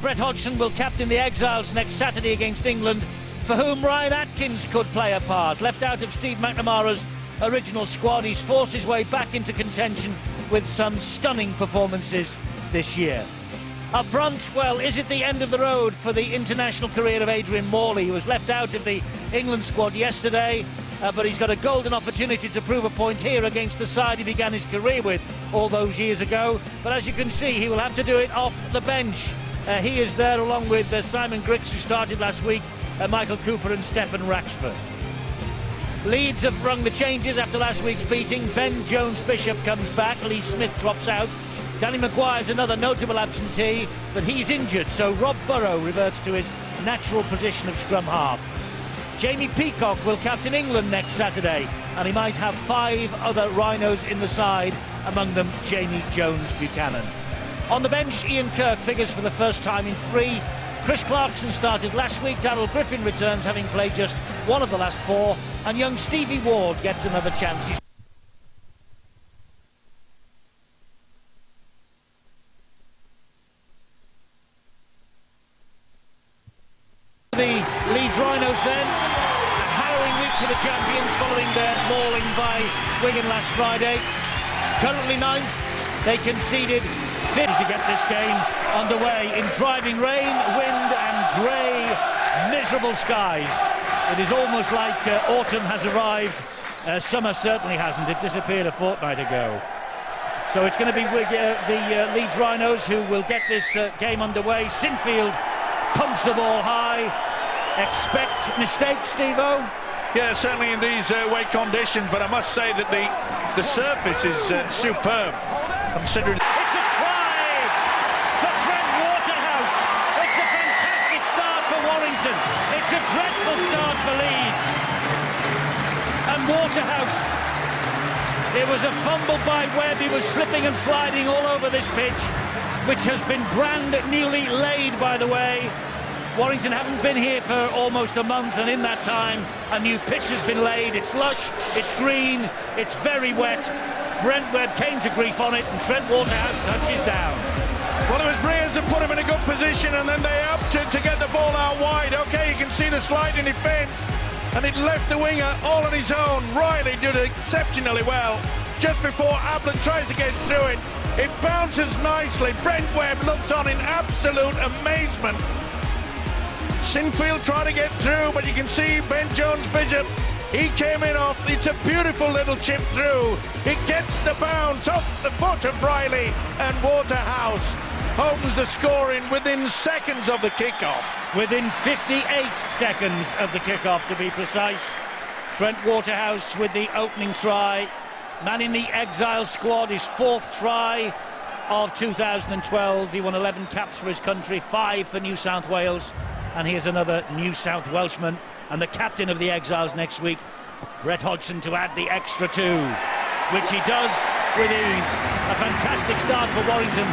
Brett Hodgson will captain the Exiles next Saturday against England, for whom Ryan Atkins could play a part. Left out of Steve McNamara's original squad, he's forced his way back into contention with some stunning performances this year. Up front, well, is it the end of the road for the international career of Adrian Morley, who was left out of the England squad yesterday, but he's got a golden opportunity to prove a point here against the side he began his career with all those years ago. But as you can see, he will have to do it off the bench. He is there along with Simon Griggs, who started last week, Michael Cooper and Stephen Ratchford. Leeds have rung the changes after last week's beating. Ben Jones-Bishop comes back, Lee Smith drops out. Danny Maguire's another notable absentee, but he's injured, so Rob Burrow reverts to his natural position of scrum half. Jamie Peacock will captain England next Saturday, and he might have 5 other Rhinos in the side, among them Jamie Jones-Buchanan. On the bench, Ian Kirk figures for the first time in 3. Chris Clarkson started last week, Darryl Griffin returns having played just one of the last 4, and young Stevie Ward gets another chance. The Leeds Rhinos then, a harrowing week for the champions following their mauling by Wigan last Friday. Currently 9th, they conceded 50 to get this game underway in driving rain, wind and grey, miserable skies. It is almost like autumn has arrived. Summer certainly hasn't. It disappeared a fortnight ago. So it's going to be the Leeds Rhinos who will get this game underway. Sinfield pumps the ball high. Expect mistakes, Steve-O? Yeah, certainly in these wet conditions, but I must say that the surface is superb, considering... It's a try for Trent Waterhouse. It's a fantastic start for Warrington. It's a dreadful start for Leeds. And Waterhouse, it was a fumble by Webb. He was slipping and sliding all over this pitch, which has been brand newly laid, by the way. Warrington haven't been here for almost a month, and in that time a new pitch has been laid. It's lush, it's green, it's very wet. Brent Webb came to grief on it, and Trent Waterhouse touches down. Well, it was Breers that put him in a good position, and then they upped it to get the ball out wide. Okay, you can see the slide in defence, and it left the winger all on his own. Riley did it exceptionally well. Just before Ablett tries to get through it, it bounces nicely. Brent Webb looks on in absolute amazement. Sinfield trying to get through, but you can see Ben Jones-Bishop, he came in off. It's a beautiful little chip through. It gets the bounce off the foot of Riley, and Waterhouse opens the scoring within seconds of the kickoff. Within 58 seconds of the kickoff, to be precise. Trent Waterhouse with the opening try. Man in the Exile squad, his 4th try of 2012. He won 11 caps for his country, 5 for New South Wales. And here's another New South Welshman, and the captain of the Exiles next week, Brett Hodgson, to add the extra 2, which he does with ease. A fantastic start for Warrington,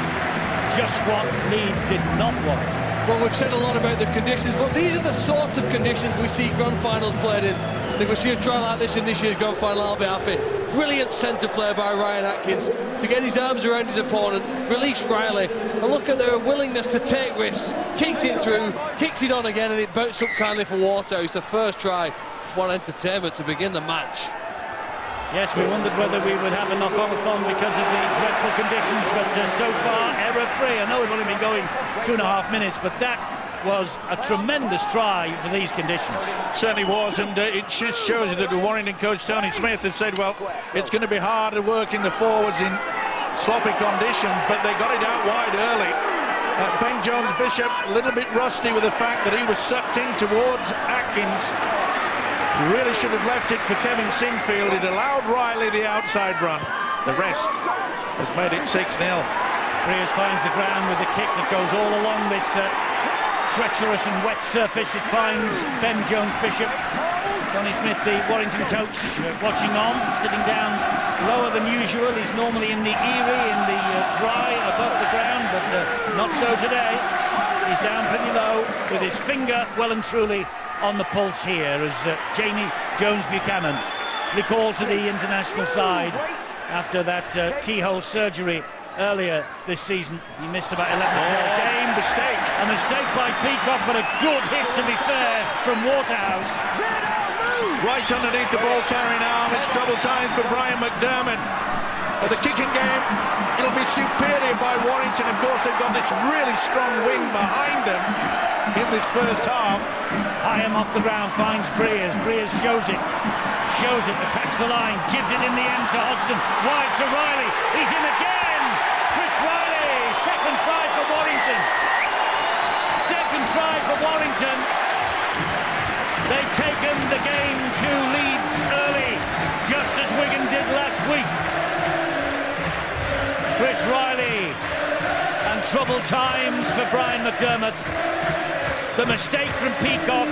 just what Leeds did not want. Well, we've said a lot about the conditions, but these are the sorts of conditions we see grand finals played in. And if we see a try like this in this year's grand final, I'll be happy. Brilliant centre play by Ryan Atkins to get his arms around his opponent, release Riley, and look at their willingness to take risks. Kicks it through, kicks it on again, and it bounced up kindly for Waterhouse. The first try, what entertainment to begin the match. Yes, we wondered whether we would have a knock-on because of the dreadful conditions, but so far error-free. I know we've only been going 2.5 minutes, but that was a tremendous try for these conditions. Certainly was, and it just shows you that the Warrington coach Tony Smith had said, well, it's going to be hard working the forwards in sloppy conditions, but they got it out wide early. Ben Jones-Bishop a little bit rusty with the fact that he was sucked in towards Atkins. Really should have left it for Kevin Sinfield. It allowed Riley the outside run. The rest has made it 6-0. Breers finds the ground with the kick that goes all along this treacherous and wet surface. It finds Ben Jones-Bishop. Tony Smith, the Warrington coach, watching on, sitting down lower than usual. He's normally in the eyrie, in the dry above the ground, but not so today. He's down pretty low with his finger well and truly on the pulse here as Jamie Jones-Buchanan recalled to the international side after that keyhole surgery earlier this season. He missed about 11 games. mistake. A mistake by Peacock, but a good hit, to be fair, from Waterhouse. Right underneath the ball carrying arm. It's trouble time for Brian McDermott. The kicking game, it'll be superior by Warrington. Of course, they've got this really strong wind behind them in this first half. Hyam off the ground, finds Breers. Breers shows it, attacks the line, gives it in the end to Hodgson. Wide to Riley. He's in again. Chris Riley, second try for Warrington. Second try for Warrington. They've taken the game to Leeds early, just as Wigan did last week. Chris Riley, and troubled times for Brian McDermott. The mistake from Peacock.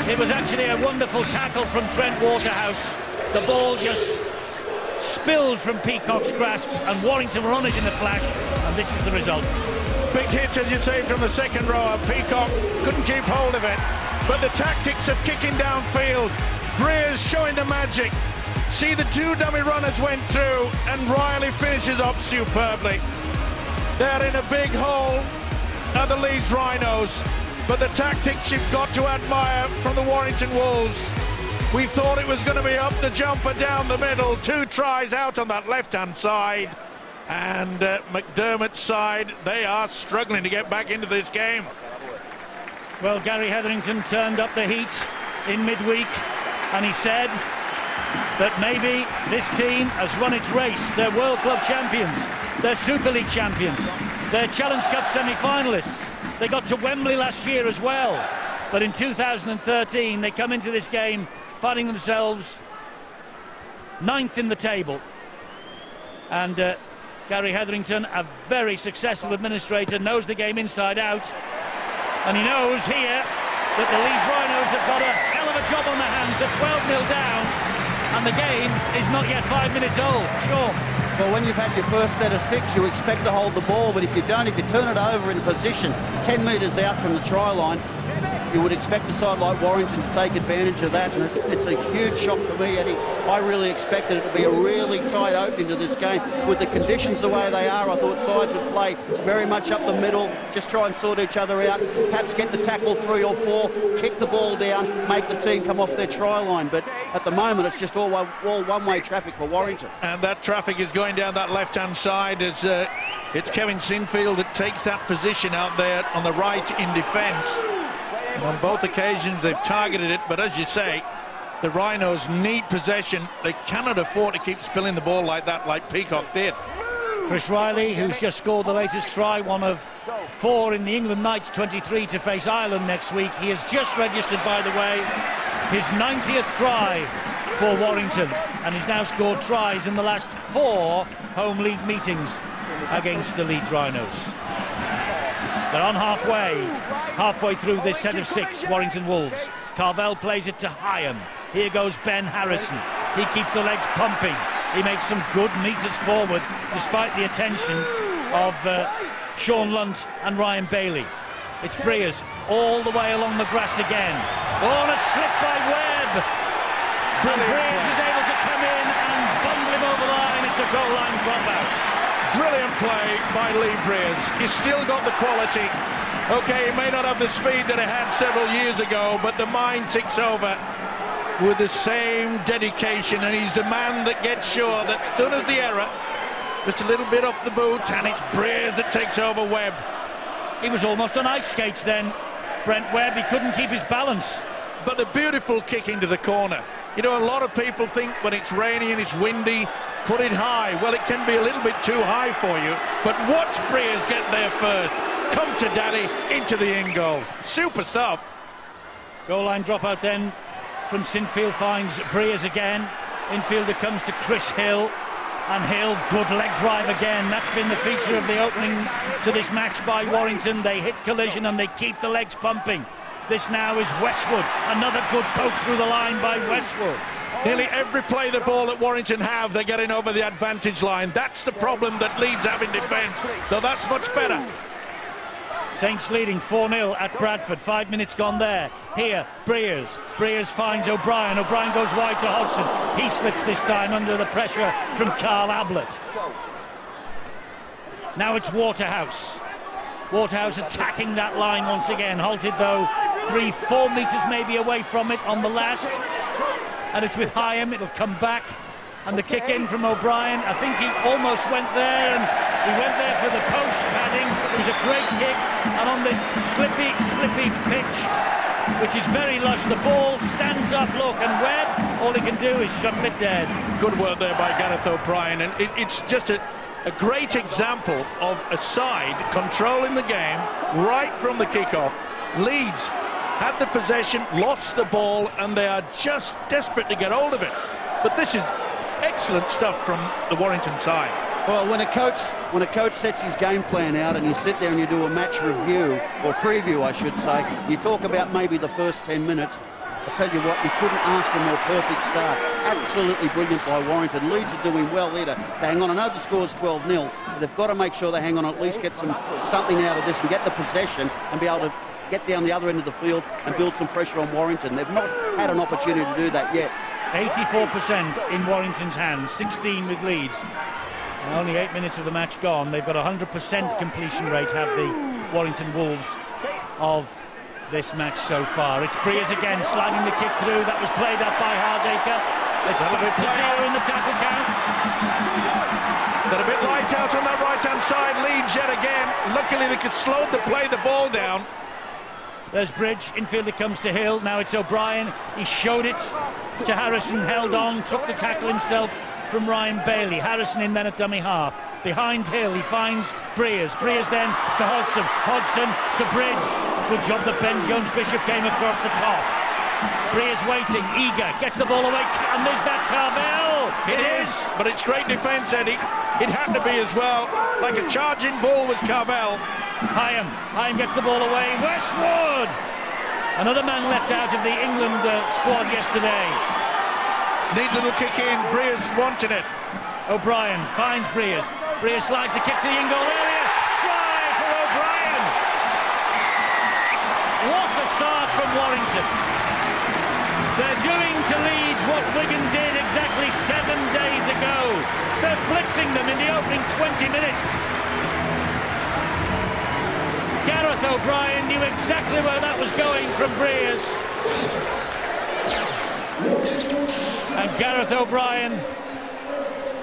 It was actually a wonderful tackle from Trent Waterhouse. The ball just spilled from Peacock's grasp, and Warrington were on it in a flash, and this is the result. Big hit, as you say, from the second row. Peacock couldn't keep hold of it. But the tactics of kicking downfield, Breers showing the magic. See, the two dummy runners went through, and Riley finishes up superbly. They're in a big hole at the Leeds Rhinos, but the tactics you've got to admire from the Warrington Wolves. We thought it was going to be up the jumper down the middle, 2 tries out on that left-hand side, and McDermott's side, they are struggling to get back into this game. Well, Gary Hetherington turned up the heat in midweek, and he said that maybe this team has run its race. They're World Club champions, they're Super League champions, they're Challenge Cup semi-finalists. They got to Wembley last year as well, but in 2013 they come into this game finding themselves 9th in the table. And Gary Hetherington, a very successful administrator, knows the game inside out, and he knows here that the Leeds Rhinos have got a hell of a job on their hands. They're 12-0 down, and the game is not yet 5 minutes old. Sure. Well, when you've had your first set of 6, you expect to hold the ball, but if you don't, if you turn it over in position 10 metres out from the try line, you would expect a side like Warrington to take advantage of that, and it's a huge shock to me, Eddie. I really expected it to be a really tight opening to this game. With the conditions the way they are, I thought sides would play very much up the middle, just try and sort each other out, perhaps get the tackle 3 or 4, kick the ball down, make the team come off their try line. But at the moment, it's just all one-way traffic for Warrington. And that traffic is going down that left-hand side as it's Kevin Sinfield that takes that position out there on the right in defence. And on both occasions they've targeted it, but as you say, the Rhinos need possession. They cannot afford to keep spilling the ball like that, like Peacock did. Chris Riley, who's just scored the latest try, one of 4 in the England Knights 23 to face Ireland next week. He has just registered, by the way, his 90th try for Warrington, and he's now scored tries in the last 4 home league meetings against the Leeds Rhinos. They're on halfway through this set of 6, Warrington Wolves. Carvel plays it to Hyam. Here goes Ben Harrison. He keeps the legs pumping. He makes some good meters forward, despite the attention of Sean Lunt and Ryan Bailey. It's Breers all the way along the grass again. Oh, a slip by Webb. And Breers is able to come in and bundle him over the line. It's a goal line dropout. Brilliant play by Lee Breers. He's still got the quality. Okay, he may not have the speed that he had several years ago, but the mind ticks over with the same dedication, and he's the man that gets sure that as soon as the error, just a little bit off the boot, and it's Breers that takes over Webb. He was almost on ice skates then, Brent Webb. He couldn't keep his balance. But the beautiful kick into the corner. You know, a lot of people think when it's rainy and it's windy, put it high. Well, it can be a little bit too high for you, but watch Breers get there first. Come to daddy, into the in goal. Super stuff. Goal line dropout then from Sinfield, finds Breers again. Infielder comes to Chris Hill, and Hill, good leg drive again. That's been the feature of the opening to this match by Warrington. They hit collision and they keep the legs pumping. This now is Westwood. Another good poke through the line by Westwood. Nearly every play the ball that Warrington have, they're getting over the advantage line. That's the problem that Leeds have in defence, though that's much better. Saints leading 4-0 at Bradford. 5 minutes gone there. Here, Breers. Breers finds O'Brien. O'Brien goes wide to Hodgson. He slips this time under the pressure from Carl Ablett. Now it's Waterhouse. Waterhouse attacking that line once again. Halted though 3-4 metres maybe away from it on the last. And it's with Hyam. It'll come back. And the kick in from O'Brien. I think he almost went there, and he went there for the post padding. It was a great kick. And on this slippy pitch, which is very lush, the ball stands up, look, and Webb, all he can do is shuttle it dead. Good work there by Gareth O'Brien, and it's just a great example of a side controlling the game right from the kickoff. Leeds had the possession, lost the ball, and they are just desperate to get hold of it. But this is excellent stuff from the Warrington side. Well, when a coach sets his game plan out and you sit there and you do a match review, or preview I should say, you talk about maybe the first 10 minutes, I'll tell you what, you couldn't ask for a more perfect start. Absolutely brilliant by Warrington. Leeds are doing well here to hang on. I know the score's 12-0, but they've got to make sure they hang on, at least get something out of this and get the possession and be able to get down the other end of the field and build some pressure on Warrington. They've not had an opportunity to do that yet. 84% in Warrington's hands, 16 with Leeds. And only 8 minutes of the match gone. They've got a 100% completion rate, have the Warrington Wolves, of this match so far. It's Breers again, sliding the kick through. That was played up by Hardaker. It's back to 0 in the tackle count. Got a bit light out on that right-hand side. Leeds yet again. Luckily they could slow the play the ball down. There's Bridge, infield it comes to Hill, now it's O'Brien, he showed it to Harrison, held on, took the tackle himself from Ryan Bailey. Harrison in then at dummy half. Behind Hill he finds Breers then to Hodgson to Bridge. Good job that Ben Jones-Bishop came across the top. Breers waiting, eager, gets the ball away, and there's that Carvel! It is, but it's great defence, Eddie. It had to be as well, like a charging ball was Carvel. Hyam gets the ball away. Westwood! Another man left out of the England squad yesterday. Neat little kick in. Breers wanting it. O'Brien finds Breers. Breers slides the kick to the in-goal area. Try for O'Brien! What a start from Warrington. They're doing to Leeds what Wigan did exactly 7 days ago. They're blitzing them in the opening 20 minutes. Gareth O'Brien knew exactly where that was going from Breers. And Gareth O'Brien,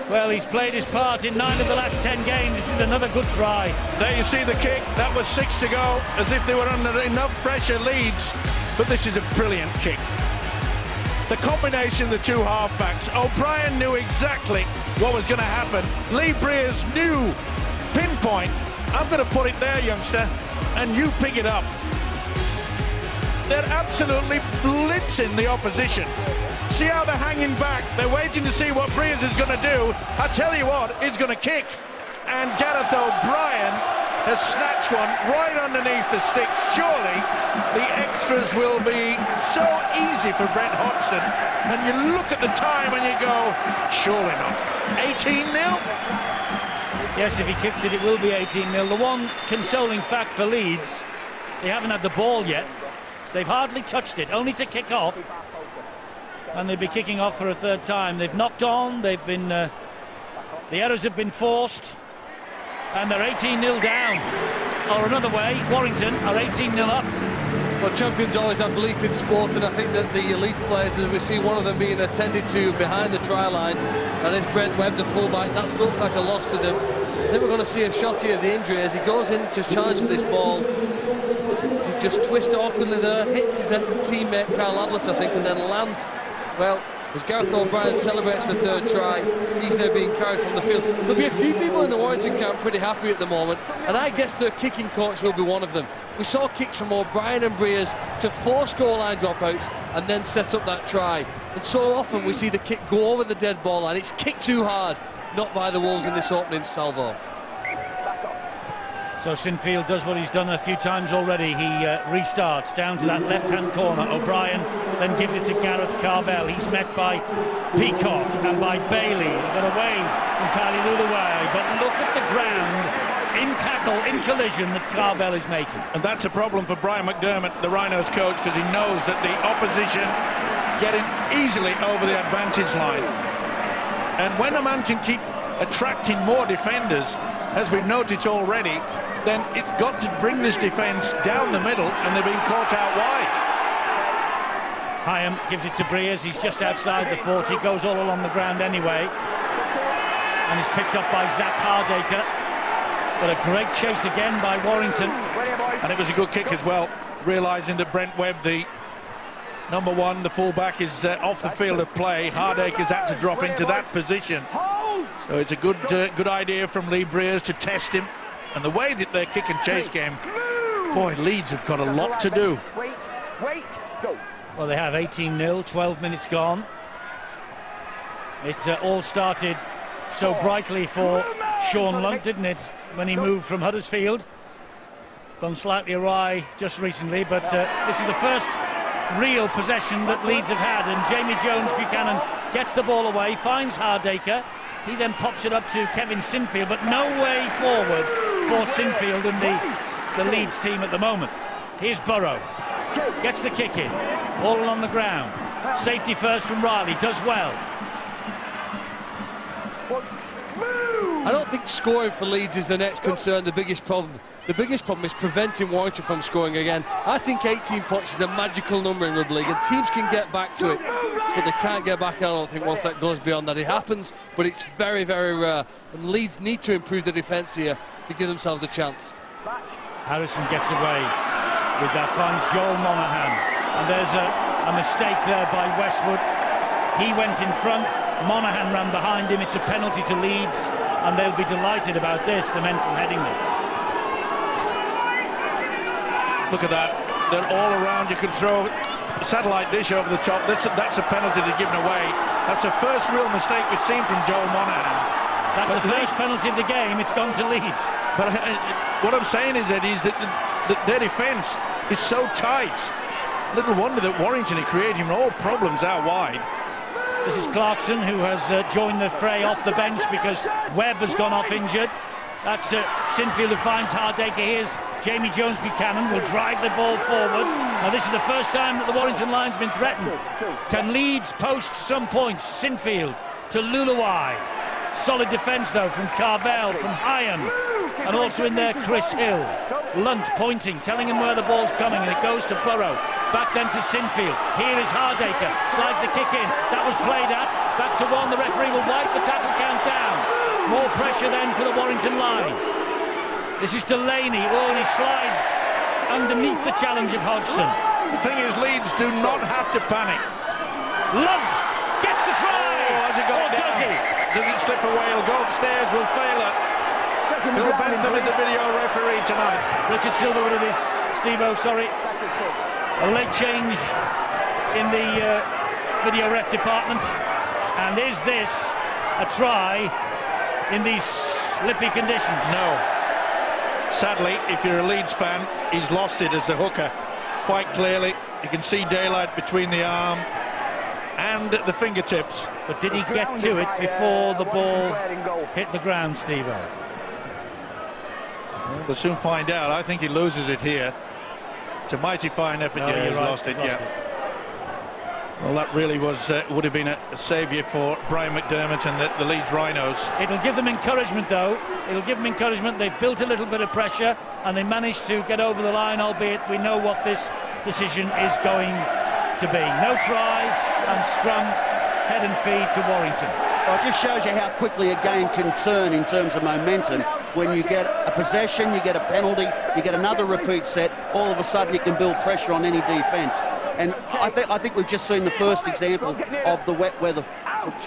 well, he's played his part in 9 of the last 10 games. This is another good try. There you see the kick. That was 6 to go, as if they were under enough pressure, Leeds. But this is a brilliant kick. The combination of the two halfbacks. O'Brien knew exactly what was going to happen. Lee Breers knew, pinpoint, I'm going to put it there, youngster, and you pick it up. They're absolutely blitzing the opposition. See how they're hanging back. They're waiting to see what Breers is going to do. I tell you what, he's going to kick. And Gareth O'Brien has snatched one right underneath the sticks. Surely the extras will be so easy for Brent Hodgson. And you look at the time and you go, surely not. 18-0? Yes, if he kicks it, it will be 18-0. The one consoling fact for Leeds, they haven't had the ball yet. They've hardly touched it, only to kick off. And they'll be kicking off for a third time. They've knocked on, they've been... the errors have been forced. And they're 18-0 down. Or another way, Warrington are 18-0 up. Well, champions always have belief in sport, and I think that the elite players, as we see one of them being attended to behind the try line, and it's Brent Webb, the fullback, that looks like a loss to them. Then we're going to see a shot here of the injury as he goes in to challenge for this ball. He just twists awkwardly there, hits his teammate Carl Ablett, I think, and then lands. Well, as Gareth O'Brien celebrates the third try, he's now being carried from the field. There'll be a few people in the Warrington camp pretty happy at the moment, and I guess their kicking coach will be one of them. We saw kicks from O'Brien and Breers to force goal line dropouts and then set up that try. And so often we see the kick go over the dead ball line. It's kicked too hard, not by the Wolves in this opening salvo. So Sinfield does what he's done a few times already. He restarts down to that left-hand corner. O'Brien then gives it to Gareth Carvel. He's met by Peacock and by Bailey. He got away from Kylie Lulaway, but look at the ground in tackle, in collision that Carvel is making. And that's a problem for Brian McDermott, the Rhinos coach, because he knows that the opposition getting easily over the advantage line. And when a man can keep attracting more defenders, as we've noticed already, then it's got to bring this defence down the middle, and they're being caught out wide. Hyam gives it to Breers. He's just outside the 40, goes all along the ground anyway, and is picked up by Zach Hardaker. But a great chase again by Warrington. And it was a good kick as well, realising that Brent Webb, the number one, the fullback, is off the field of play. Hardaker's had to drop into that position. So it's a good idea from Lee Breers to test him. And the way that their kick and chase game, boy, Leeds have got a lot to do. Wait, go. Well, they have 18-0, 12 minutes gone. It all started so brightly for Sean Lunt, didn't it, when he moved from Huddersfield? Gone slightly awry just recently, but this is the first real possession that Leeds have had, and Jamie Jones-Buchanan gets the ball away, finds Hardaker. He then pops it up to Kevin Sinfield, but no way forward for Sinfield and the Leeds team at the moment. Here's Burrow, gets the kick in, all along the ground. Safety first from Riley, does well. I don't think scoring for Leeds is the next concern, the biggest problem. The biggest problem is preventing Warrington from scoring again. I think 18 points is a magical number in rugby league, and teams can get back to it, but they can't get back, I don't think, once that goes beyond that. It happens, but it's very, very rare, and Leeds need to improve their defence here to give themselves a chance. Harrison gets away with that, finds Joel Monaghan, and there's a mistake there by Westwood. He went in front, Monaghan ran behind him. It's a penalty to Leeds, and they'll be delighted about this, the men from Headingley. Look at that, they're all around. You could throw a satellite dish over the top. That's a penalty they're giving away. That's the first real mistake we've seen from Joel Monaghan. That's the first penalty of the game. It's gone to Leeds. But what I'm saying is that their defence is so tight. Little wonder that Warrington are creating all problems out wide. This is Clarkson, who has joined the fray off the bench because Webb has gone off injured. That's Sinfield who finds Hardaker. Here's Jamie Jones-Buchanan, will drive the ball forward. Now this is the first time that the Warrington line's been threatened. Can Leeds post some points? Sinfield to Luluai. Solid defence though from Carvel, from Hyam, and also in there Chris Hill. Lunt pointing, telling him where the ball's coming, and it goes to Burrow. Back then to Sinfield. Here is Hardaker, slides the kick in. That was played at. Back to one. The referee will wipe the tackle count down. More pressure then for the Warrington line. This is Delaney. Oh, and he slides underneath the challenge of Hodgson. The thing is, Leeds do not have to panic. Lunt gets the try. Oh, has he got it down? Does it slip away? He'll go upstairs. Will Thaler. Phil Bentham is the video referee tonight. Richard Silver with it is Steve-O, sorry. A late change in the video ref department. And is this a try in these slippy conditions? No. Sadly, if you're a Leeds fan, he's lost it as a hooker quite clearly. You can see daylight between the arm and the fingertips. But did he get to it before the ball hit the ground, Steve-O? Well, we'll soon find out. I think he loses it here. It's a mighty fine effort. Yeah, he's lost it. Well, that really would have been a saviour for Brian McDermott and the Leeds Rhinos. It'll give them encouragement, though. It'll give them encouragement. They've built a little bit of pressure, and they managed to get over the line, albeit we know what this decision is going to be. No try, and scrum, head and feed to Warrington. Well, it just shows you how quickly a game can turn in terms of momentum. When you get a possession, you get a penalty, you get another repeat set, all of a sudden you can build pressure on any defence. And I think we've just seen the first example of the wet weather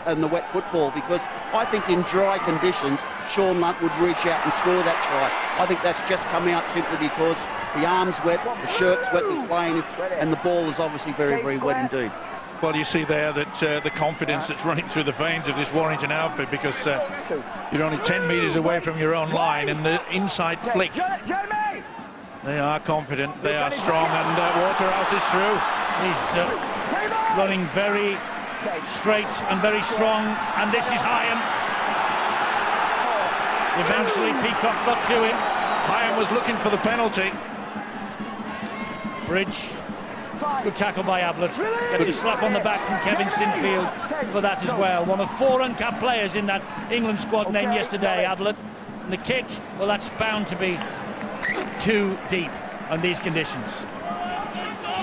and the wet football, because I think in dry conditions, Sean Lunt would reach out and score that try. I think that's just come out simply because the arm's wet, the shirt's wet, he's playing, and the ball is obviously very, very wet indeed. Well, you see there that the confidence that's running through the veins of this Warrington outfit, because you're only 10 metres away from your own line, and the inside flick. They are confident, they are strong, and Waterhouse is through. He's running very straight and very strong, and this is Hyam. Eventually Peacock got to him. Hyam was looking for the penalty. Bridge. Good tackle by Ablett. Gets a slap on the back from Kevin Sinfield for that as well. One of 4 uncapped players in that England squad named yesterday, Ablett. And the kick, well, that's bound to be too deep on these conditions.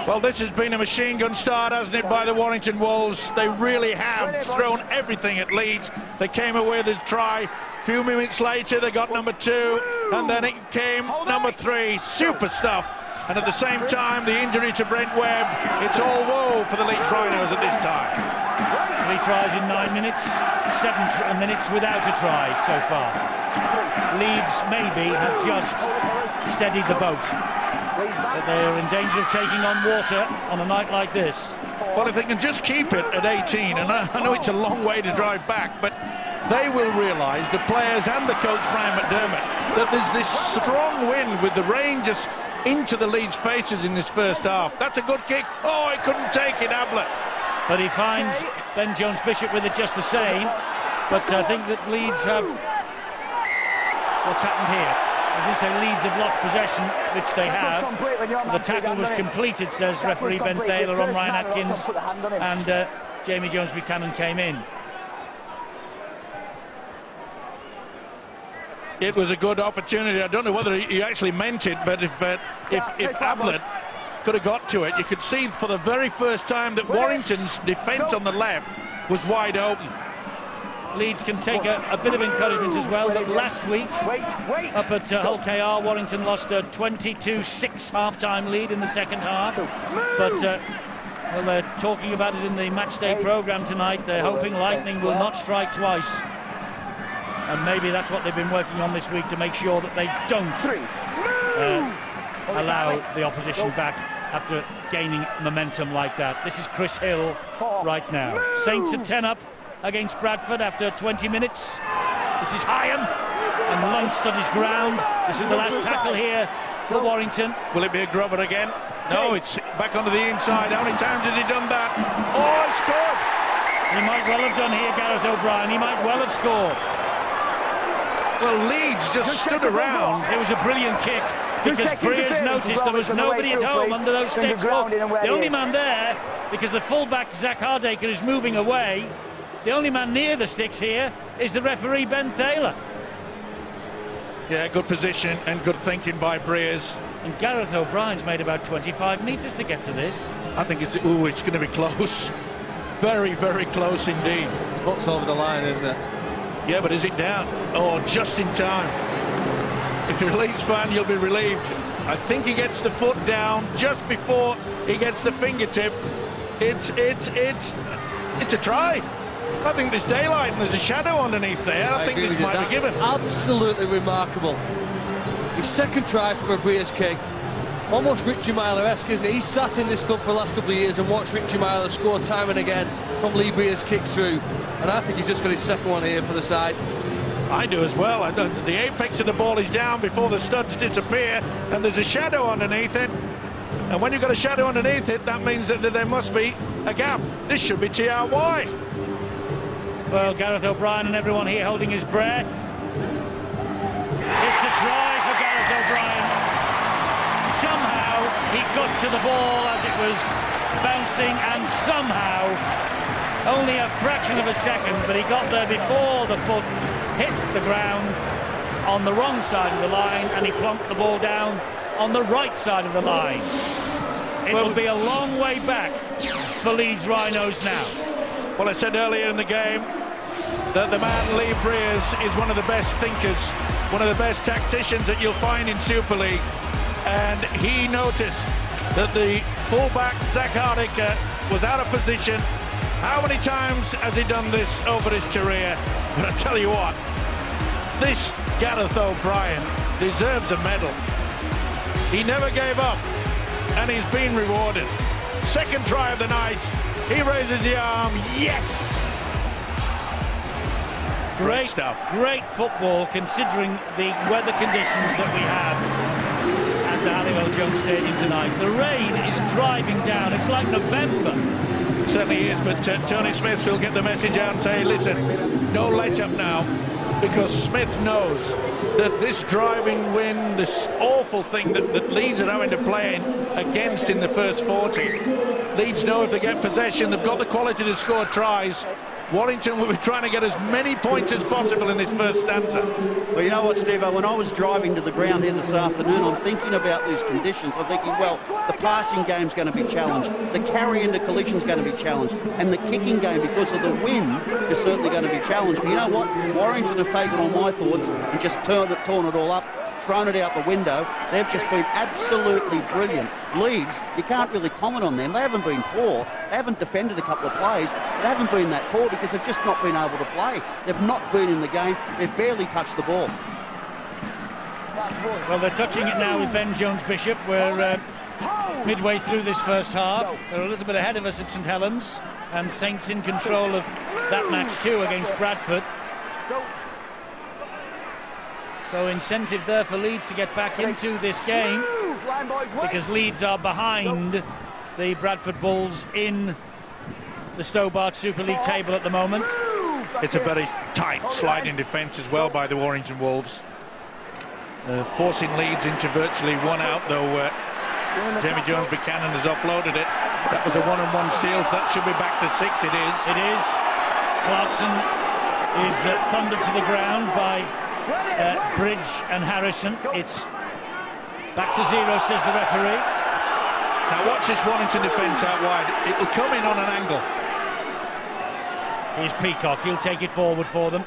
Well, this has been a machine gun start, hasn't it, by the Warrington Wolves? They really have thrown everything at Leeds. They came away with a try. A few minutes later, they got number 2, and then it came number 3. Super stuff. And at the same time, the injury to Brent Webb, it's all woe for the Leeds Rhinos at this time. 3 tries in 9 minutes, 7 minutes without a try so far. Leeds maybe have just steadied the boat. But they're in danger of taking on water on a night like this. Well, if they can just keep it at 18, and I know it's a long way to drive back, but they will realise, the players and the coach Brian McDermott, that there's this strong wind with the rain just into the Leeds faces in this first half. That's a good kick. Oh, he couldn't take it, Ablett. But he finds Ben Jones-Bishop with it just the same. But I think that Leeds have... What's happened here? I didn't say Leeds have lost possession, which they have. The tackle was completed, says referee Ben Thaler, on Ryan Atkins, and Jamie Jones-Buchanan came in. It was a good opportunity. I don't know whether he actually meant it, but if Ablett could have got to it, you could see for the very first time that Warrington's defence on the left was wide open. Leeds can take a bit of encouragement as well, that last week up at Hull KR, Warrington lost a 22-6 half-time lead in the second half. But well, they're talking about it in the matchday programme tonight. They're hoping lightning will not strike twice. And maybe that's what they've been working on this week, to make sure that they don't allow the opposition back after gaining momentum like that. This is Chris Hill right now. Saints are 10 up against Bradford after 20 minutes. This is Hyam, and Lund stood his ground. This is the last tackle here for Warrington. Will it be a grubber again? No, it's back onto the inside. How many times has he done that? Oh, he scored! He might well have done here, Gareth O'Brien. He might well have scored. Well, Leeds just stood around. It was a brilliant kick, because Breers noticed there was nobody at home under those sticks. Look, the only man there, because the fullback Zach Hardaker is moving away, the only man near the sticks here is the referee Ben Thaler. Yeah, good position and good thinking by Breers. And Gareth O'Brien's made about 25 metres to get to this. I think it's going to be close. Very, very close indeed. Foot's over the line, isn't it? Yeah, but is it down? Oh, just in time. If you're a Leeds fan, you'll be relieved. I think he gets the foot down just before he gets the fingertip. It's a try. I think there's daylight and there's a shadow underneath there. I think this might be given. Absolutely remarkable. His second try for a Breers kick. Almost Richie Myler-esque, isn't it? He's sat in this club for the last couple of years and watched Richie Myler score time and again from Lee Breers' kicks through. And I think he's just got his second one here for the side. I do as well. The apex of the ball is down before the studs disappear, and there's a shadow underneath it. And when you've got a shadow underneath it, that means that there must be a gap. This should be TRY. Well, Gareth O'Brien and everyone here holding his breath. It's a try for Gareth O'Brien. Somehow he got to the ball as it was bouncing, and somehow, only a fraction of a second, but he got there before the foot hit the ground on the wrong side of the line, and he plonked the ball down on the right side of the line. It will be a long way back for Leeds Rhinos now. Well, I said earlier in the game that the man Lee Breers is one of the best thinkers, one of the best tacticians that you'll find in Super League, and he noticed that the fullback Zach Hardaker was out of position. How many times has he done this over his career? But I tell you what, this Gareth O'Brien deserves a medal. He never gave up, and he's been rewarded. Second try of the night, he raises the arm, yes! Great stuff. Great football, considering the weather conditions that we have at the Halliwell Jones Stadium tonight. The rain is driving down. It's like November. It certainly is, but Tony Smith will get the message out and say, listen, no let up now, because Smith knows that this driving wind, this awful thing that Leeds are having to play against in the first 40, Leeds know if they get possession, they've got the quality to score tries. Warrington will be trying to get as many points as possible in this first stanza. Well, you know what, Steve, when I was driving to the ground here this afternoon, I'm thinking about these conditions. I'm thinking, well, the passing game's going to be challenged, the carry into collision's going to be challenged, and the kicking game, because of the wind, is certainly going to be challenged. But you know what? Warrington have taken all my thoughts and just torn it all up, thrown it out the window. They've just been absolutely brilliant. Leeds, you can't really comment on them. They haven't been poor. They haven't defended a couple of plays. They haven't been that poor because they've just not been able to play. They've not been in the game. They've barely touched the ball. Well, they're touching it now with Ben Jones-Bishop. We're midway through this first half. They're a little bit ahead of us at St Helens, and Saints in control of that match too against Bradford. So incentive there for Leeds to get back into this game, because Leeds are behind the Bradford Bulls in the Stobart Super League table at the moment. It's a very tight sliding defence as well by the Warrington Wolves. Forcing Leeds into virtually one out, though Jamie Jones-Buchanan has offloaded it. That was a one-on-one steal, so that should be back to 6. It is. It is. Clarkson is thundered to the ground by Bridge and Harrison. It's back to 0, says the referee. Now watch this Warrington defence out wide. It will come in on an angle. Here's Peacock. He'll take it forward for them.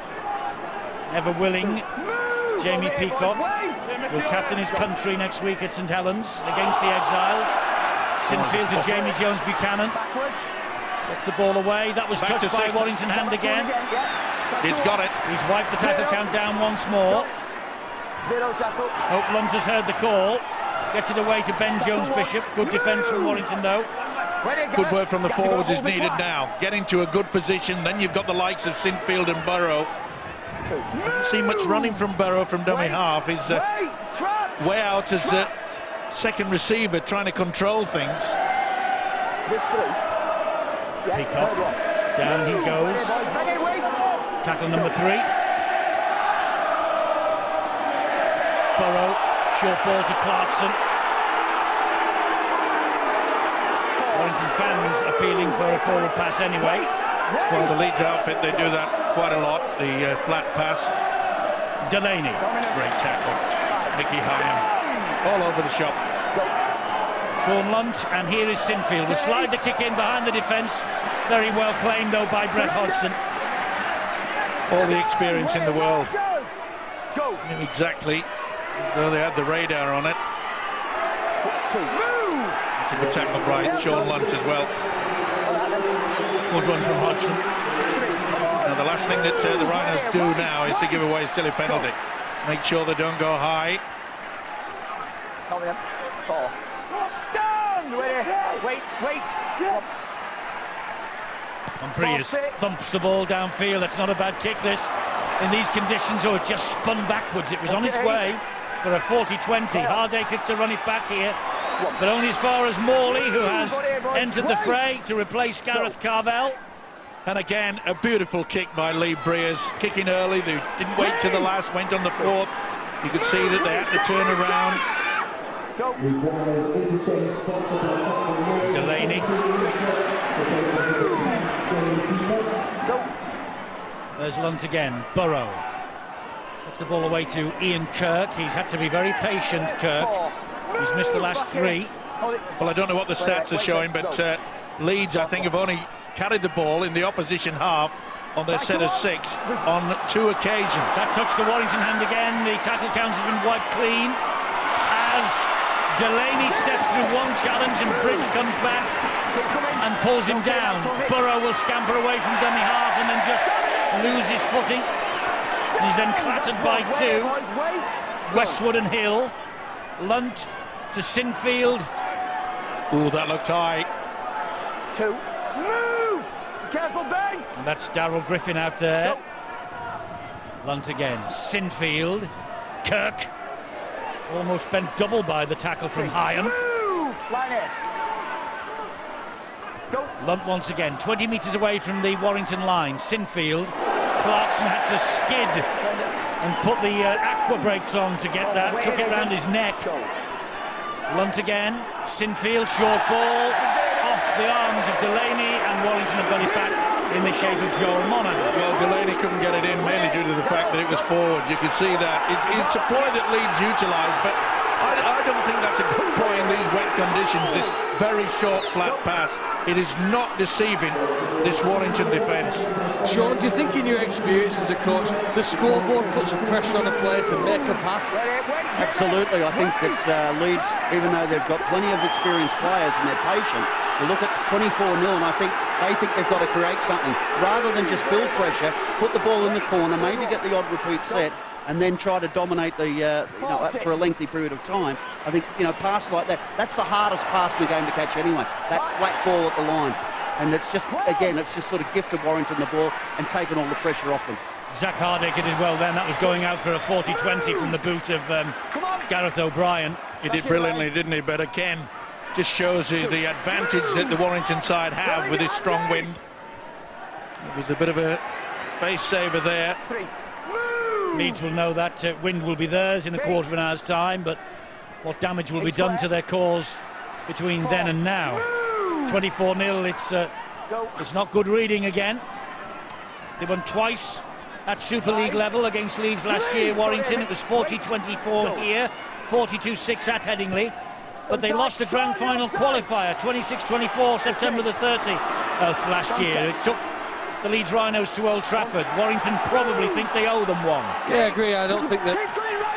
Ever willing, Jamie Peacock will captain his country next week at St Helens against the Exiles. Sinfield to Jamie Jones-Buchanan. Gets the ball away. That was Back touched by Warrington hand again. It's got it. He's wiped the tackle count down once more. Hope Lunt has heard the call. Gets it away to Ben Jones-Bishop. Good defence from Warrington though. Good work from the forwards is needed now. Get into a good position, then you've got the likes of Sinfield and Burrow. Haven't seen much running from Burrow from dummy half. He's way out as a second receiver, trying to control things. Peacock, down he goes. Tackle number 3. Burrow, short ball to Clarkson. Warrington fans appealing for a forward pass anyway. Well, the Leeds outfit, they do that quite a lot, the flat pass. Delaney. Great tackle. Mickey Hyam, all over the shop. Sean Lunt, and here is Sinfield. Will slide the kick in behind the defence. Very well claimed though by Brett Hodgson. All the experience in the world. Knew exactly as though they had the radar on it. It's a good tackle by Sean Lunt as well. Good run from Hodgson. Now the last thing that the Rhinos do now is to give away a silly penalty. Make sure they don't go high. Stand! Wait. Humphreys thumps the ball downfield. That's not a bad kick, this. In these conditions, it just spun backwards. It was on its way for a 40-20. Hardacre to run it back here, but only as far as Morley, who has entered the fray to replace Gareth Carvell. And again, a beautiful kick by Lee Breers. Kicking early, they didn't wait to the last, went on the 4th. You could see that they had to turn around. Delaney. There's Lunt again. Burrow. Puts the ball away to Ian Kirk. He's had to be very patient, Kirk. He's missed the last 3. Well, I don't know what the stats are showing, but Leeds, I think, have only carried the ball in the opposition half on their set of 6 on 2 occasions. That touched the Warrington hand again. The tackle count has been wiped clean as Delaney steps through one challenge and Bridge comes back and pulls him down. Burrow will scamper away from dummy half and then just lose his footing. And he's then clattered by 2. Westwood and Hill. Lunt to Sinfield. Ooh, that looked high. 2. Move! Careful, Ben! And that's Darryl Griffin out there. Lunt again. Sinfield. Kirk. Almost bent double by the tackle from Hyam. Lunt once again. 20 metres away from the Warrington line. Sinfield. Clarkson had to skid and put the aqua brakes on to get that. Took it round his neck. Lunt again. Sinfield, short ball. Off the arms of Delaney, and Warrington have got it back in the shape of Joel Monaghan. Well, Delaney couldn't get it in mainly due to the fact that it was forward. You could see that. It's a ploy that Leeds utilised, but I don't think that's a good ploy in these wet conditions, this very short, flat pass. It is not deceiving this Warrington defence. Sean, do you think in your experience as a coach, the scoreboard puts a pressure on a player to make a pass? Absolutely. I think that Leeds, even though they've got plenty of experienced players and they're patient, you look at 24-0 and I think they think they've got to create something. Rather than just build pressure, put the ball in the corner, maybe get the odd repeat set, and then try to dominate the for a lengthy period of time. I think, passes like that, that's the hardest pass in the game to catch anyway, that flat ball at the line. And it's just, again, it's just sort of gifted Warrington the ball and taken all the pressure off them. Zach Hardaker did well then. That was going out for a 40-20 from the boot of Gareth O'Brien. He did brilliantly, didn't he? But again, just shows you the advantage that the Warrington side have with this strong wind. It was a bit of a face saver there. Leeds will know that wind will be theirs in a quarter of an hour's time, but what damage will be done to their cause between then and now? 24-0, it's not good reading again. They won twice at Super League level against Leeds last year, Warrington. It was 40-24 here, 42-6 at Headingley. But they lost a grand final qualifier, 26-24, September the 30th last year. It took the Leeds Rhinos to Old Trafford. Warrington probably think they owe them one. Yeah, I agree. I don't think that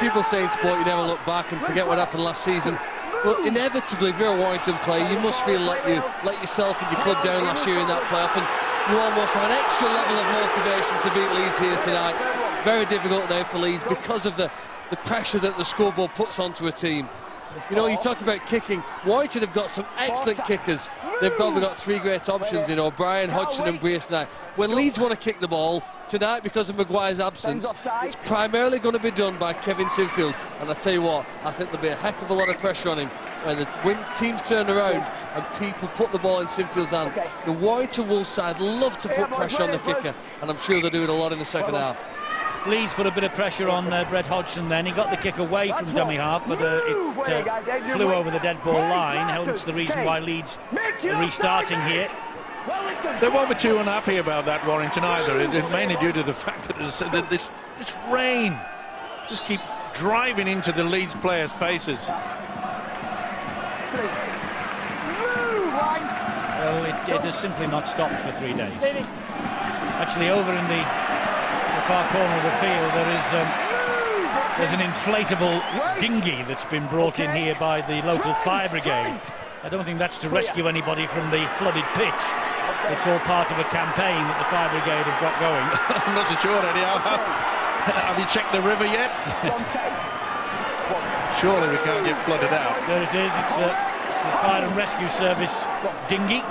people say in sport you never look back and forget what happened last season. But inevitably, if you're a Warrington player, you must feel like you let yourself and your club down last year in that playoff, and you almost have an extra level of motivation to beat Leeds here tonight. Very difficult now for Leeds because of the pressure that the scoreboard puts onto a team. You talk about kicking. Warrington have got some excellent kickers. They've probably got three great options in O'Brien, Hodgson and Brace tonight. When Leeds want to kick the ball tonight, because of Maguire's absence, it's primarily going to be done by Kevin Sinfield. And I tell you what, I think there'll be a heck of a lot of pressure on him when the teams turn around and people put the ball in Sinfield's hand. The Warrington Wolves side love to put pressure on the kicker, and I'm sure they'll do it a lot in the second half. Leeds put a bit of pressure on Brett Hodgson then. He got the kick away from dummy half, but it flew over the dead ball line. Hence the reason why Leeds are restarting here. They won't be too unhappy about that, Warrington, either. It's mainly due to the fact that this rain just keeps driving into the Leeds players' faces. Well, it has simply not stopped for 3 days. Actually, over in the far corner of the field, there's an inflatable dinghy that's been brought in here by the local fire brigade. I don't think that's to rescue anybody from the flooded pitch. It's all part of a campaign that the fire brigade have got going. I'm not so sure, Eddie. Have you checked the river yet? Surely we can't get flooded out. There it is. It's the fire and rescue service dinghy.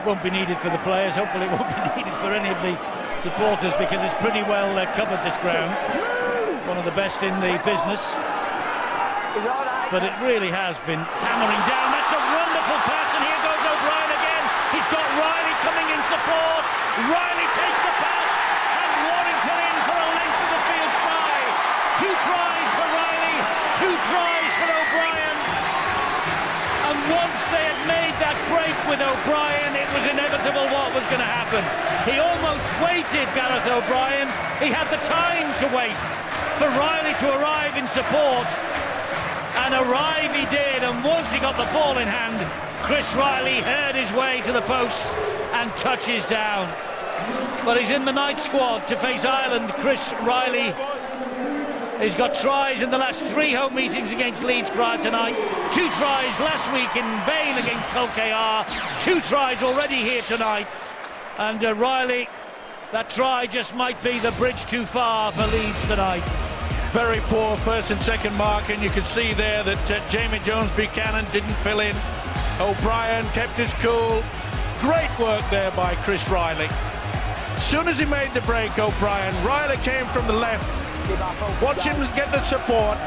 Won't be needed for the players. Hopefully it won't be needed for any of the supporters, because it's pretty well covered, this ground. One of the best in the business. But it really has been hammering down. That's a wonderful pass, and here goes O'Brien again. He's got Riley coming in support. Riley takes the pass, and Warrington in for a length of the field try. 2 tries for Riley, 2 tries for O'Brien. And once they had made that break with O'Brien, it was inevitable what was going to happen. He almost waited, Gareth O'Brien. He had the time to wait for Riley to arrive in support. And arrive he did, and once he got the ball in hand, Chris Riley heard his way to the post and touches down. But he's in the night squad to face Ireland. Chris Riley has got tries in the last 3 home meetings against Leeds prior tonight. 2 tries last week in vain against Hull KR. 2 tries already here tonight. And Riley, that try just might be the bridge too far for Leeds tonight. Very poor first and second mark, and you can see there that Jamie Jones-Buchanan didn't fill in. O'Brien kept his cool. Great work there by Chris Riley. As soon as he made the break, O'Brien, Riley came from the left. Watch him get the support.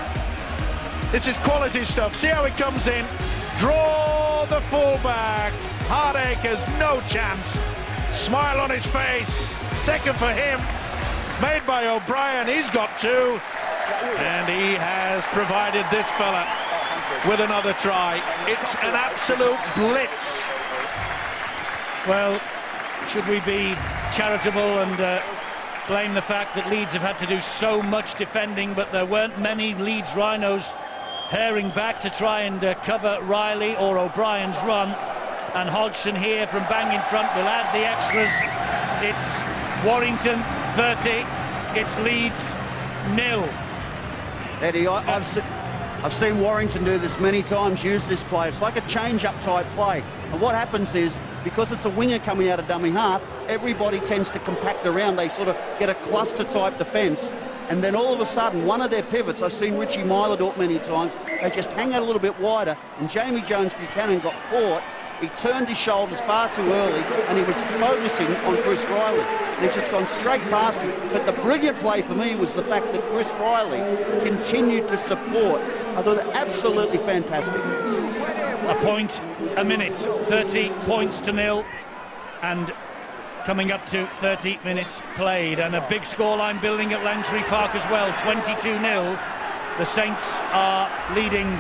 This is quality stuff. See how he comes in. Draw the fullback. Hardaker's no chance. Smile on his face. Second for him. Made by O'Brien. He's got 2. And he has provided this fella with another try. It's an absolute blitz. Well, should we be charitable and blame the fact that Leeds have had to do so much defending, but there weren't many Leeds Rhinos herring back to try and cover Riley or O'Brien's run. And Hodgson here from bang in front will add the extras. It's Warrington 30, it's Leeds 0. Eddie, I've seen Warrington do this many times, use this play. It's like a change-up type play. And what happens is, because it's a winger coming out of dummy half, everybody tends to compact around. They sort of get a cluster type defence. And then all of a sudden, one of their pivots, I've seen Richie Myler do it many times, they just hang out a little bit wider, and Jamie Jones-Buchanan got caught. He turned his shoulders far too early, and he was focusing on Chris Riley. And he's just gone straight past him. But the brilliant play for me was the fact that Chris Riley continued to support. I thought absolutely fantastic. A point a minute, 30 points to 0, and coming up to 30 minutes played, and a big scoreline building at Langtree Park as well, 22-0. The Saints are leading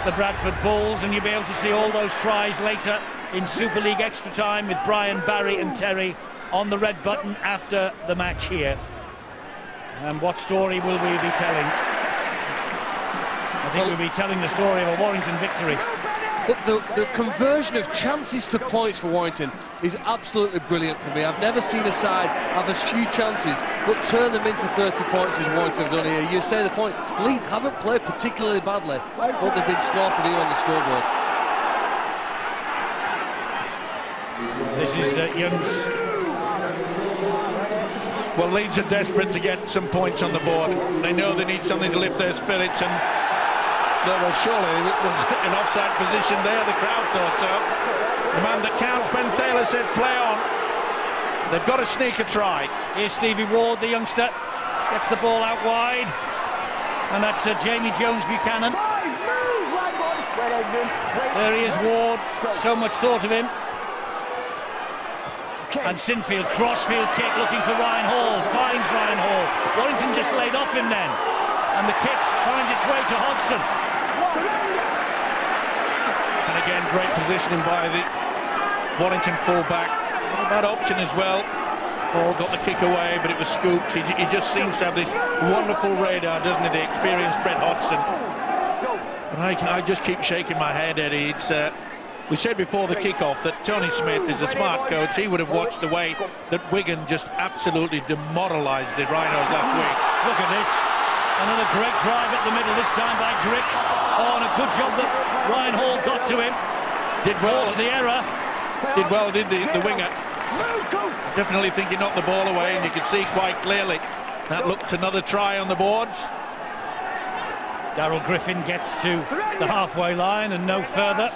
the Bradford Bulls, and you'll be able to see all those tries later in Super League extra time with Brian, Barry and Terry on the red button after the match here. And what story will we be telling? I think we'll be telling the story of a Warrington victory. But the conversion of chances to points for Warrington is absolutely brilliant for me. I've never seen a side have as few chances but turn them into 30 points as Warrington have done here. You say the point, Leeds haven't played particularly badly, but they've been slaughtered here on the scoreboard. This is Young's. Well, Leeds are desperate to get some points on the board. They know they need something to lift their spirits, and well, surely it was an offside position there, the crowd thought so. The man that counts, Ben Thaler, said play on. They've got to sneak a try. Here's Stevie Ward, the youngster, gets the ball out wide, and that's Jamie Jones-Buchanan. There he is, Ward, so much thought of him. And Sinfield, crossfield kick looking for Ryan Hall, finds Ryan Hall. Warrington just laid off him then, and the kick finds its way to Hodgson. And again, great positioning by the Warrington full-back. Not a bad option as well. Hall got the kick away, but it was scooped. He just seems to have this wonderful radar, doesn't he, the experienced Brett Hodgson. But I just keep shaking my head, Eddie. It's... we said before the kick-off that Tony Smith is a smart coach. He would have watched the way that Wigan just absolutely demoralised the Rhinos last week. Look at this. Another great drive up the middle, this time by Griggs. Oh, and a good job that Ryan Hall got to him. Did well. Forced the error. Did well, did the winger. Definitely think he knocked the ball away, and you could see quite clearly that looked another try on the boards. Darryl Griffin gets to the halfway line and no further.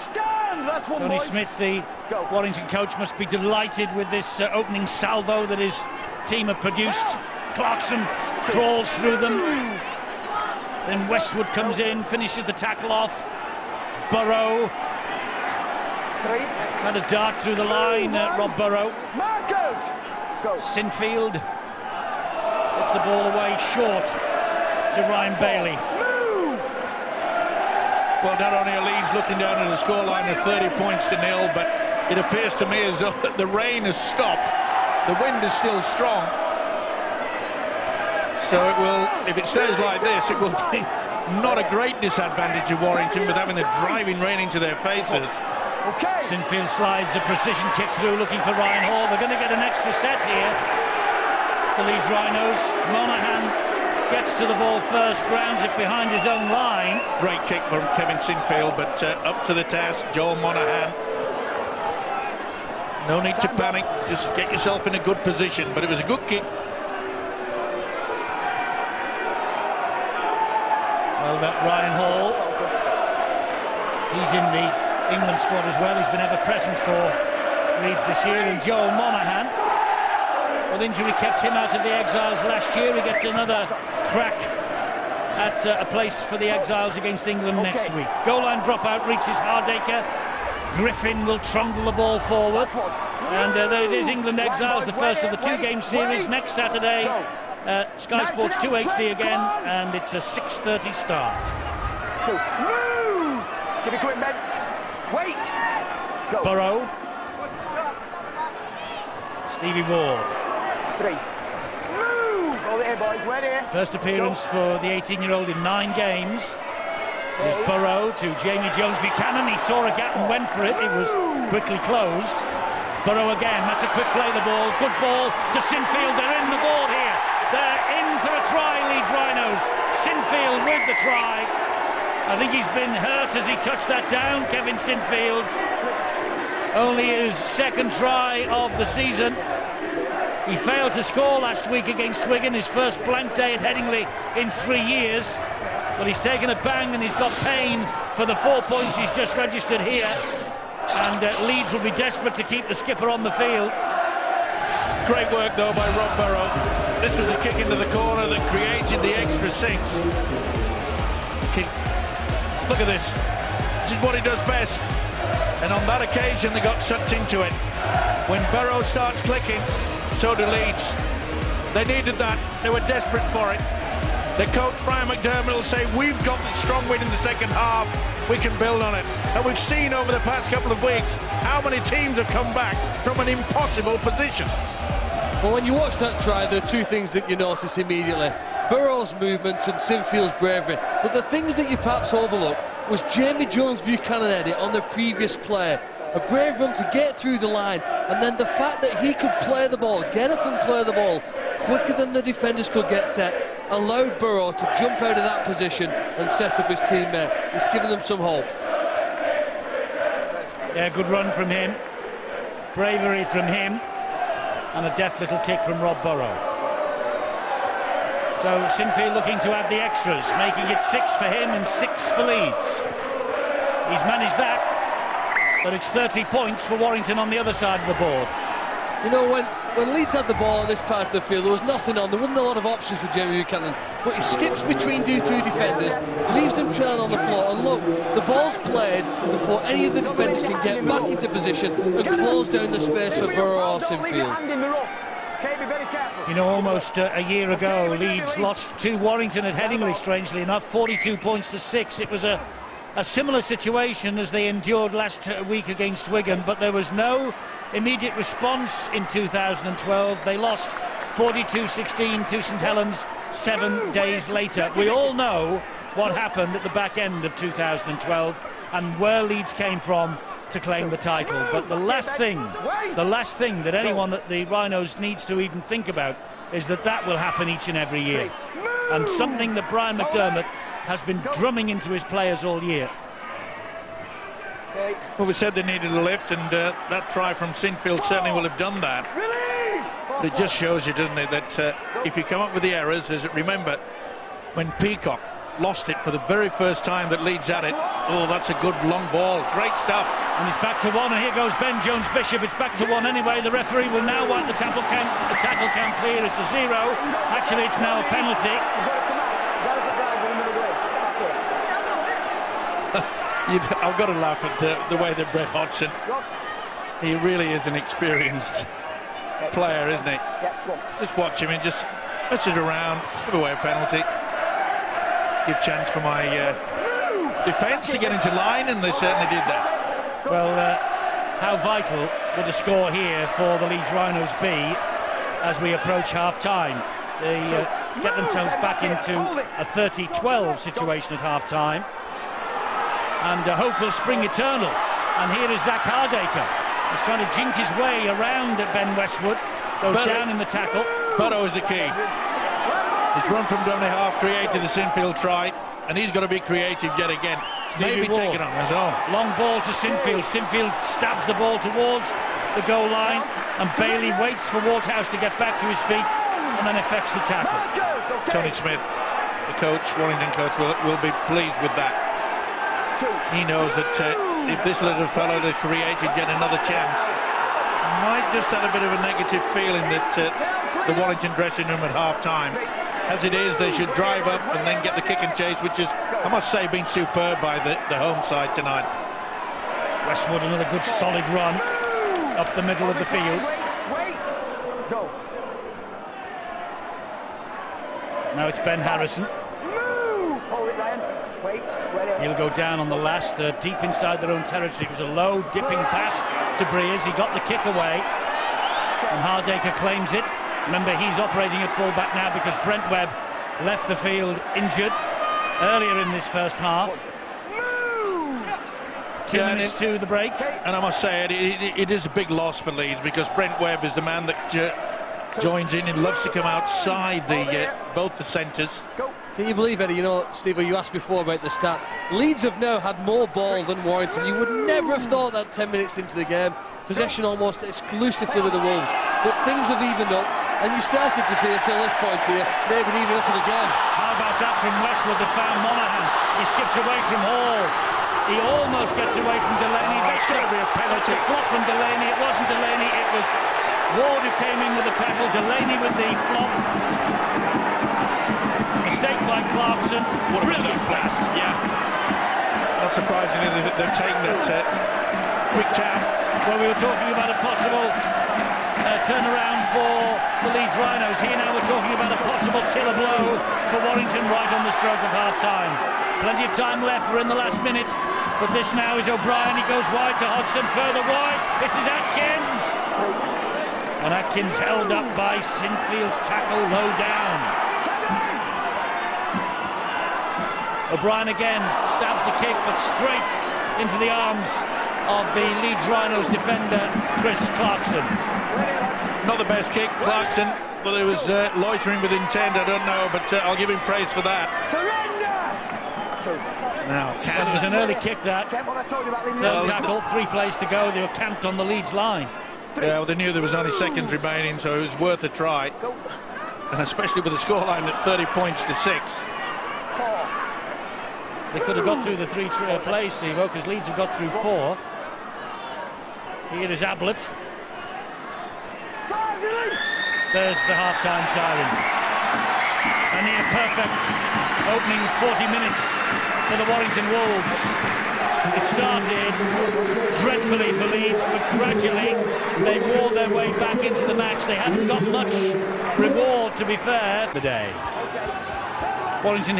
Tony Smith, the Warrington coach, must be delighted with this opening salvo that his team have produced. Clarkson crawls through them. Then Westwood comes in, finishes the tackle off. Burrow had a dart through the line, Rob Burrow. Sinfield gets the ball away short to Ryan Bailey. Well, not only are Leeds looking down at a scoreline of 30 points to 0, but it appears to me as though the rain has stopped. The wind is still strong. So it will, if it stays like this, it will be not a great disadvantage of Warrington with having the driving rain into their faces. Sinfield slides a precision kick through, looking for Ryan Hall. They're going to get an extra set here. The Leeds Rhinos. Monaghan gets to the ball first, grounds it behind his own line. Great kick from Kevin Sinfield, but up to the task, Joel Monaghan. No need to panic, just get yourself in a good position, but it was a good kick. Well, that Ryan Hall, he's in the England squad as well. He's been ever present for Leeds this year. And Joel Monaghan, well, injury kept him out of the Exiles last year. He gets another crack at a place for the Exiles against England next week. Goal line dropout reaches Hardacre. Griffin will trundle the ball forward. And there it is, England Exiles, the first of the two-game series next Saturday. Sky Sports 2 HD again, and it's a 6:30 start. Move! Give it quick, Ben. Wait! Go. Burrow. Stevie Ward. 3. Move! Hold it here, boys. Wait here. First appearance for the 18-year-old in 9 games. There's Burrow to Jamie Jones Buchanan. He saw a gap and went for it. It was quickly closed. Burrow again. That's a quick play, the ball. Good ball to Sinfield. They're in the ball here. They're in for a try, Leeds Rhinos. Sinfield with the try. I think he's been hurt as he touched that down, Kevin Sinfield. Only his second try of the season. He failed to score last week against Wigan, his first blank day at Headingley in 3 years. But he's taken a bang and he's got pain for the 4 points he's just registered here. And Leeds will be desperate to keep the skipper on the field. Great work though by Rob Burrow. This was a kick into the corner that created the extra 6. Look at this. This is what he does best. And on that occasion they got sucked into it. When Burrow starts clicking, so do Leeds. They needed that. They were desperate for it. The coach, Brian McDermott, will say, we've got the strong win in the second half. We can build on it. And we've seen over the past couple of weeks how many teams have come back from an impossible position. Well, when you watch that try, there are 2 things that you notice immediately. Burrow's movement and Sinfield's bravery. But the things that you perhaps overlook was Jamie Jones Buchanan edit on the previous play. A brave run to get through the line, and then the fact that he could play the ball, get up and play the ball quicker than the defenders could get set, allowed Burrow to jump out of that position and set up his teammate. It's given them some hope. Yeah, good run from him, bravery from him, and a deft little kick from Rob Burrow. So Sinfield looking to add the extras, making it 6 for him and 6 for Leeds. He's managed that, but it's 30 points for Warrington on the other side of the board. You know, when Leeds had the ball on this part of the field, there was nothing on. There wasn't a lot of options for Jamie Buchanan, but he skips between 2 defenders, leaves them trailing on the floor, and look, the ball's played before any of the defenders can get back into position and close down the space for Burrow or Sinfield. You know, almost a year ago, Leeds lost to Warrington at Headingley, strangely enough, 42 points to 6. It was a similar situation as they endured last week against Wigan, but there was no immediate response in 2012. They lost 42-16 to St Helens 7 days later. We all know what happened at the back end of 2012 and where Leeds came from to claim the title. But the last thing that anyone that the Rhinos needs to even think about is that will happen each and every year. And something that Brian McDermott has been drumming into his players all year. Well, we said they needed a lift, and that try from Sinfield certainly will have done that. But it just shows you, doesn't it, that if you come up with the errors, remember when Peacock lost it for the very first time that Leeds had it. Oh, that's a good long ball, great stuff. And it's back to 1, and here goes Ben Jones Bishop. It's back to 1 anyway. The referee will now wipe the tackle count clear. It's a 0. Actually, it's now a penalty. I've got to laugh at the way that Brett Hodgson, he really is an experienced player, isn't he? Just watch him and just push it around, give away a penalty, give chance for my defence to get into line, and they certainly did that. Well, how vital would a score here for the Leeds Rhinos be as we approach half-time? They get themselves back into a 30-12 situation at half-time. And hope will spring eternal. And here is Zach Hardaker. He's trying to jink his way around at Ben Westwood. Goes down in the tackle. Burrow is the key. He's run from dummy half, created the Sinfield try, and he's got to be creative yet again. Maybe take it on his own. Long ball to Sinfield. Sinfield stabs the ball towards the goal line, and Bailey waits for Walthouse to get back to his feet and then effects the tackle. Tony Smith, the coach, Warrington coach, will be pleased with that. He knows that if this little fellow had created yet another chance, might just have a bit of a negative feeling that the Warrington dressing room at half-time. As it is, they should drive up and then get the kick and chase, which is, I must say, been superb by the home side tonight. Westwood, another good solid run up the middle of the field. Go. Now it's Ben Harrison. Move! Hold it, Ryan. Wait. He'll go down on the last. They're deep inside their own territory. It was a low dipping pass to Breers. He got the kick away. And Hardaker claims it. Remember, he's operating at full-back now because Brent Webb left the field injured earlier in this first half. 2 minutes to the break. And I must say, it is a big loss for Leeds because Brent Webb is the man that joins in and loves to come outside both the centres. Can you believe, Eddie, you know, Steve, you asked before about the stats. Leeds have now had more ball than Warrington. You would never have thought that 10 minutes into the game. Possession almost exclusively with the Wolves. But things have evened up, and you started to see until this point here, maybe even up for the game. How about that from Westwood that found Monaghan? He skips away from Hall. He almost gets away from Delaney. It's got to be a penalty. It's a flop from Delaney. It wasn't Delaney, it was Ward who came in with the tackle. Delaney with the flop. Mistake by Clarkson. Brilliant pass. Yeah. Not surprisingly, they've taken that quick tap. Well, we were talking about a possible turnaround for the Leeds Rhinos. Here now we're talking about a possible killer blow for Warrington right on the stroke of half-time. Plenty of time left. We're in the last minute. But this now is O'Brien. He goes wide to Hodgson. Further wide. This is Atkins. And Atkins held up by Sinfield's tackle low down. O'Brien again stabs the kick, but straight into the arms of the Leeds Rhinos defender, Chris Clarkson. Not the best kick, Clarkson, but it was loitering with intent. I don't know, but I'll give him praise for that. Now, Well, it was an early kick, that. Third tackle, 3 plays to go. They were camped on the Leeds line. Yeah, well, they knew there was only seconds remaining, so it was worth a try. And especially with the scoreline at 30 points to 6. They could have got through the 3 plays, Steve-O, because Leeds have got through 4. Here is Ablett. There's the half-time siren. A near perfect opening 40 minutes for the Warrington Wolves. It started dreadfully for Leeds, but gradually they wore their way back into the match. They hadn't got much reward, to be fair, today. Warrington